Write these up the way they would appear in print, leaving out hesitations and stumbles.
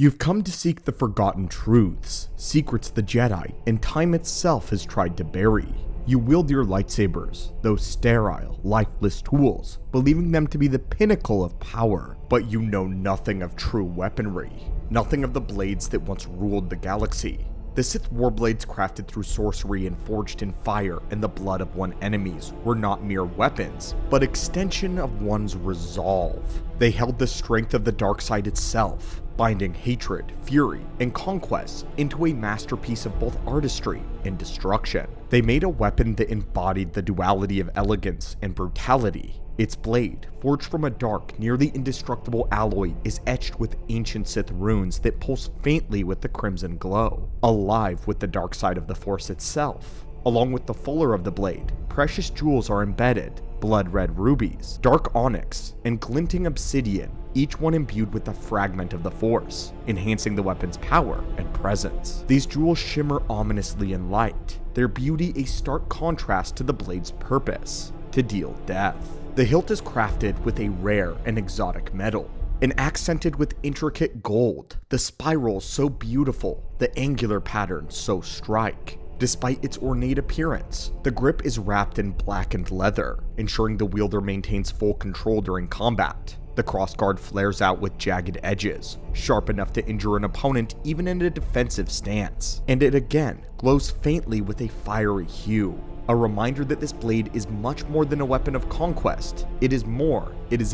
You've come to seek the forgotten truths, secrets the Jedi and time itself has tried to bury. You wield your lightsabers, those sterile, lifeless tools, believing them to be the pinnacle of power, but you know nothing of true weaponry, nothing of the blades that once ruled the galaxy. The Sith warblades crafted through sorcery and forged in fire and the blood of one's enemies were not mere weapons, but extension of one's resolve. They held the strength of the dark side itself, binding hatred, fury, and conquest into a masterpiece of both artistry and destruction. They made a weapon that embodied the duality of elegance and brutality. Its blade, forged from a dark, nearly indestructible alloy, is etched with ancient Sith runes that pulse faintly with the crimson glow, alive with the dark side of the Force itself. Along with the fuller of the blade, precious jewels are embedded, blood-red rubies, dark onyx, and glinting obsidian, each one imbued with a fragment of the Force, enhancing the weapon's power and presence. These jewels shimmer ominously in light, their beauty a stark contrast to the blade's purpose, to deal death. The hilt is crafted with a rare and exotic metal, and accented with intricate gold, the spirals so beautiful, the angular patterns so strike. Despite its ornate appearance, the grip is wrapped in blackened leather, ensuring the wielder maintains full control during combat. The crossguard flares out with jagged edges, sharp enough to injure an opponent even in a defensive stance, and it again glows faintly with a fiery hue. A reminder that this blade is much more than a weapon of conquest. It is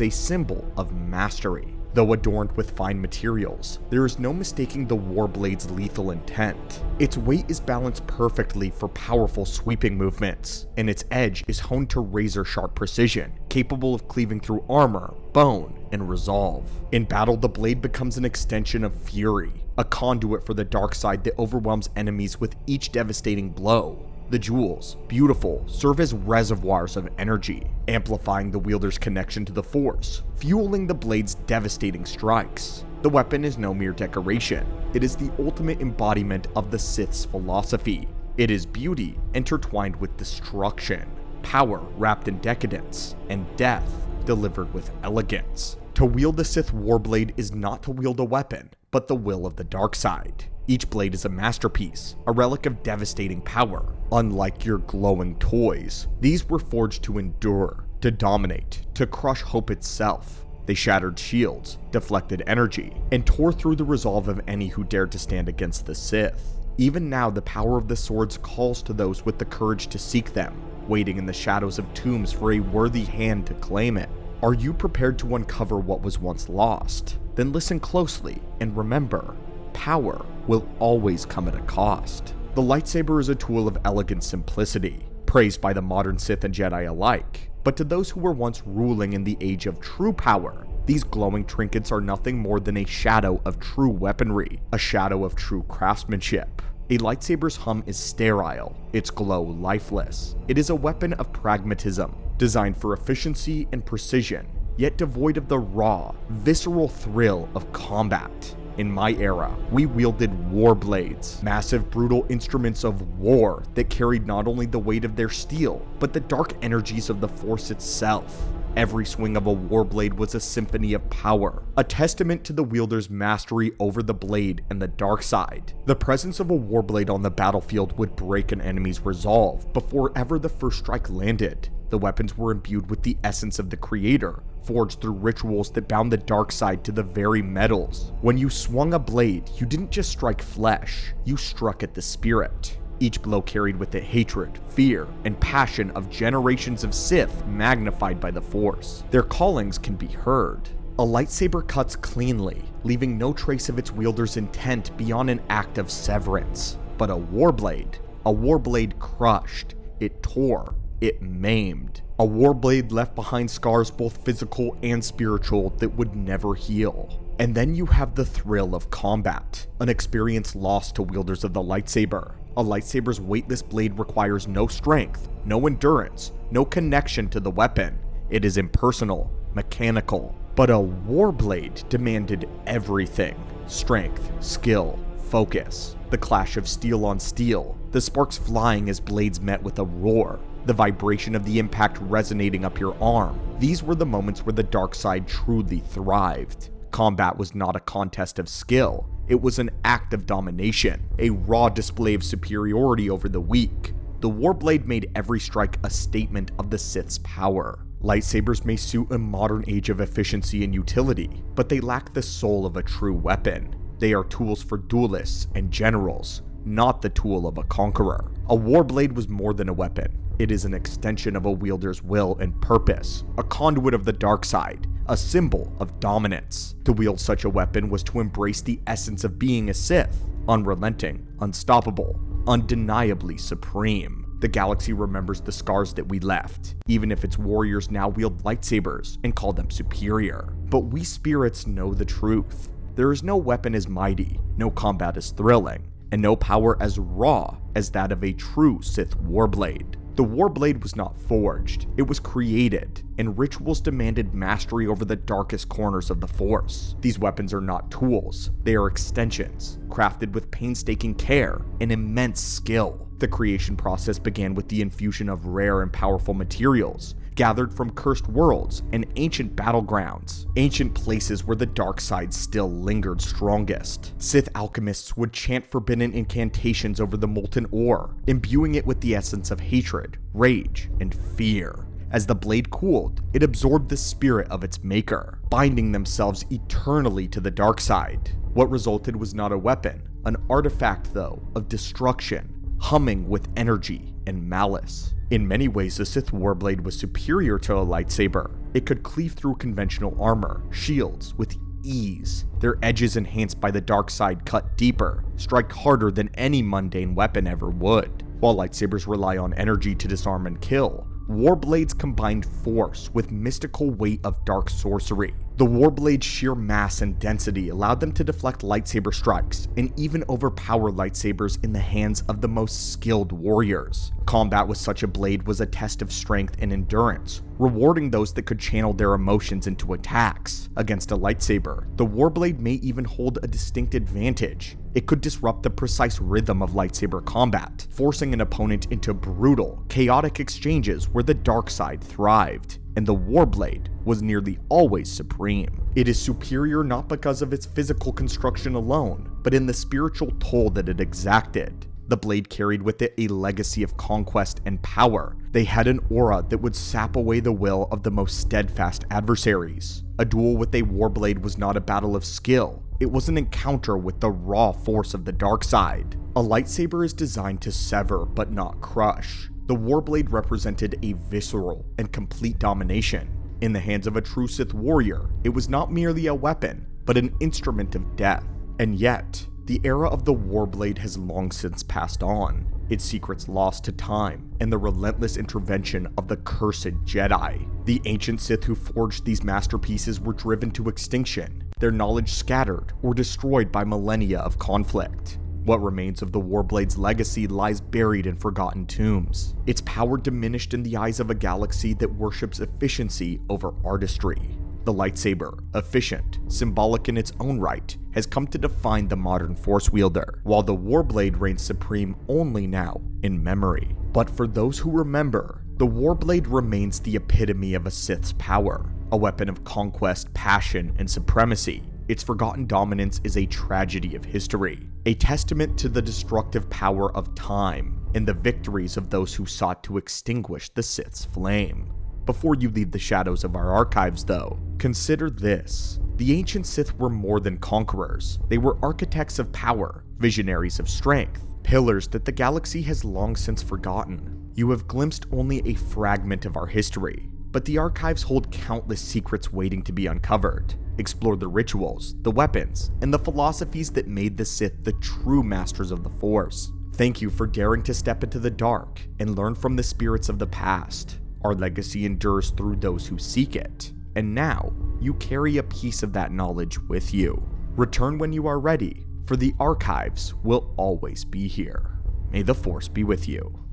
a symbol of mastery. Though adorned with fine materials, there is no mistaking the Warblade's lethal intent. Its weight is balanced perfectly for powerful sweeping movements, and its edge is honed to razor-sharp precision, capable of cleaving through armor, bone, and resolve. In battle, the blade becomes an extension of fury, a conduit for the dark side that overwhelms enemies with each devastating blow. The jewels, beautiful, serve as reservoirs of energy, amplifying the wielder's connection to the Force, fueling the blade's devastating strikes. The weapon is no mere decoration, it is the ultimate embodiment of the Sith's philosophy. It is beauty intertwined with destruction, power wrapped in decadence, and death delivered with elegance. To wield the Sith Warblade is not to wield a weapon, but the will of the dark side. Each blade is a masterpiece, a relic of devastating power. Unlike your glowing toys, these were forged to endure, to dominate, to crush hope itself. They shattered shields, deflected energy, and tore through the resolve of any who dared to stand against the Sith. Even now, the power of the swords calls to those with the courage to seek them, waiting in the shadows of tombs for a worthy hand to claim it. Are you prepared to uncover what was once lost? Then listen closely and remember, power will always come at a cost. The lightsaber is a tool of elegant simplicity, praised by the modern Sith and Jedi alike. But to those who were once ruling in the age of true power, these glowing trinkets are nothing more than a shadow of true weaponry, a shadow of true craftsmanship. A lightsaber's hum is sterile, its glow lifeless. It is a weapon of pragmatism, designed for efficiency and precision, yet devoid of the raw, visceral thrill of combat. In my era, we wielded warblades, massive brutal instruments of war that carried not only the weight of their steel, but the dark energies of the Force itself. Every swing of a warblade was a symphony of power, a testament to the wielder's mastery over the blade and the dark side. The presence of a warblade on the battlefield would break an enemy's resolve before ever the first strike landed. The weapons were imbued with the essence of the creator, forged through rituals that bound the dark side to the very metals. When you swung a blade, you didn't just strike flesh, you struck at the spirit. Each blow carried with it hatred, fear, and passion of generations of Sith magnified by the Force. Their callings can be heard. A lightsaber cuts cleanly, leaving no trace of its wielder's intent beyond an act of severance. But a warblade crushed, it tore, it maimed. A warblade left behind scars both physical and spiritual that would never heal. And then you have the thrill of combat, an experience lost to wielders of the lightsaber. A lightsaber's weightless blade requires no strength, no endurance, no connection to the weapon. It is impersonal, mechanical. But a warblade demanded everything: strength, skill, focus. The clash of steel on steel, the sparks flying as blades met with a roar, the vibration of the impact resonating up your arm. These were the moments where the dark side truly thrived. Combat was not a contest of skill, It was an act of domination, a raw display of superiority over the weak. The Warblade made every strike a statement of the Sith's power. Lightsabers may suit a modern age of efficiency and utility, but they lack the soul of a true weapon. They are tools for duelists and generals, not the tool of a conqueror. A Warblade was more than a weapon. It is an extension of a wielder's will and purpose, a conduit of the dark side, a symbol of dominance. To wield such a weapon was to embrace the essence of being a Sith, unrelenting, unstoppable, undeniably supreme. The galaxy remembers the scars that we left, even if its warriors now wield lightsabers and call them superior. But we spirits know the truth. There is no weapon as mighty, no combat as thrilling, and no power as raw as that of a true Sith Warblade. The Warblade was not forged, it was created, and rituals demanded mastery over the darkest corners of the Force. These weapons are not tools, they are extensions, crafted with painstaking care and immense skill. The creation process began with the infusion of rare and powerful materials, gathered from cursed worlds and ancient battlegrounds, ancient places where the dark side still lingered strongest. Sith alchemists would chant forbidden incantations over the molten ore, imbuing it with the essence of hatred, rage, and fear. As the blade cooled, it absorbed the spirit of its maker, binding themselves eternally to the dark side. What resulted was not a weapon, an artifact though, of destruction, humming with energy and malice. In many ways, the Sith Warblade was superior to a lightsaber. It could cleave through conventional armor, shields, with ease. Their edges, enhanced by the dark side, cut deeper, strike harder than any mundane weapon ever would. While lightsabers rely on energy to disarm and kill, Warblades combined force with mystical weight of dark sorcery. The Warblade's sheer mass and density allowed them to deflect lightsaber strikes and even overpower lightsabers in the hands of the most skilled warriors. Combat with such a blade was a test of strength and endurance, rewarding those that could channel their emotions into attacks. Against a lightsaber, the Warblade may even hold a distinct advantage. It could disrupt the precise rhythm of lightsaber combat, forcing an opponent into brutal, chaotic exchanges where the dark side thrived. And the Warblade was nearly always supreme. It is superior not because of its physical construction alone, but in the spiritual toll that it exacted. The blade carried with it a legacy of conquest and power. They had an aura that would sap away the will of the most steadfast adversaries. A duel with a Warblade was not a battle of skill. It was an encounter with the raw force of the dark side. A lightsaber is designed to sever but not crush. The Warblade represented a visceral and complete domination. In the hands of a true Sith warrior, it was not merely a weapon, but an instrument of death. And yet, the era of the Warblade has long since passed on, its secrets lost to time and the relentless intervention of the cursed Jedi. The ancient Sith who forged these masterpieces were driven to extinction, their knowledge scattered or destroyed by millennia of conflict. What remains of the Warblade's legacy lies buried in forgotten tombs, its power diminished in the eyes of a galaxy that worships efficiency over artistry. The lightsaber, efficient, symbolic in its own right, has come to define the modern Force wielder, while the Warblade reigns supreme only now in memory. But for those who remember, the Warblade remains the epitome of a Sith's power, a weapon of conquest, passion, and supremacy. Its forgotten dominance is a tragedy of history, a testament to the destructive power of time and the victories of those who sought to extinguish the Sith's flame. Before you leave the shadows of our archives though, consider this. The ancient Sith were more than conquerors. They were architects of power, visionaries of strength, pillars that the galaxy has long since forgotten. You have glimpsed only a fragment of our history, but the archives hold countless secrets waiting to be uncovered. Explore the rituals, the weapons, and the philosophies that made the Sith the true masters of the Force. Thank you for daring to step into the dark and learn from the spirits of the past. Our legacy endures through those who seek it, and now you carry a piece of that knowledge with you. Return when you are ready, for the archives will always be here. May the Force be with you.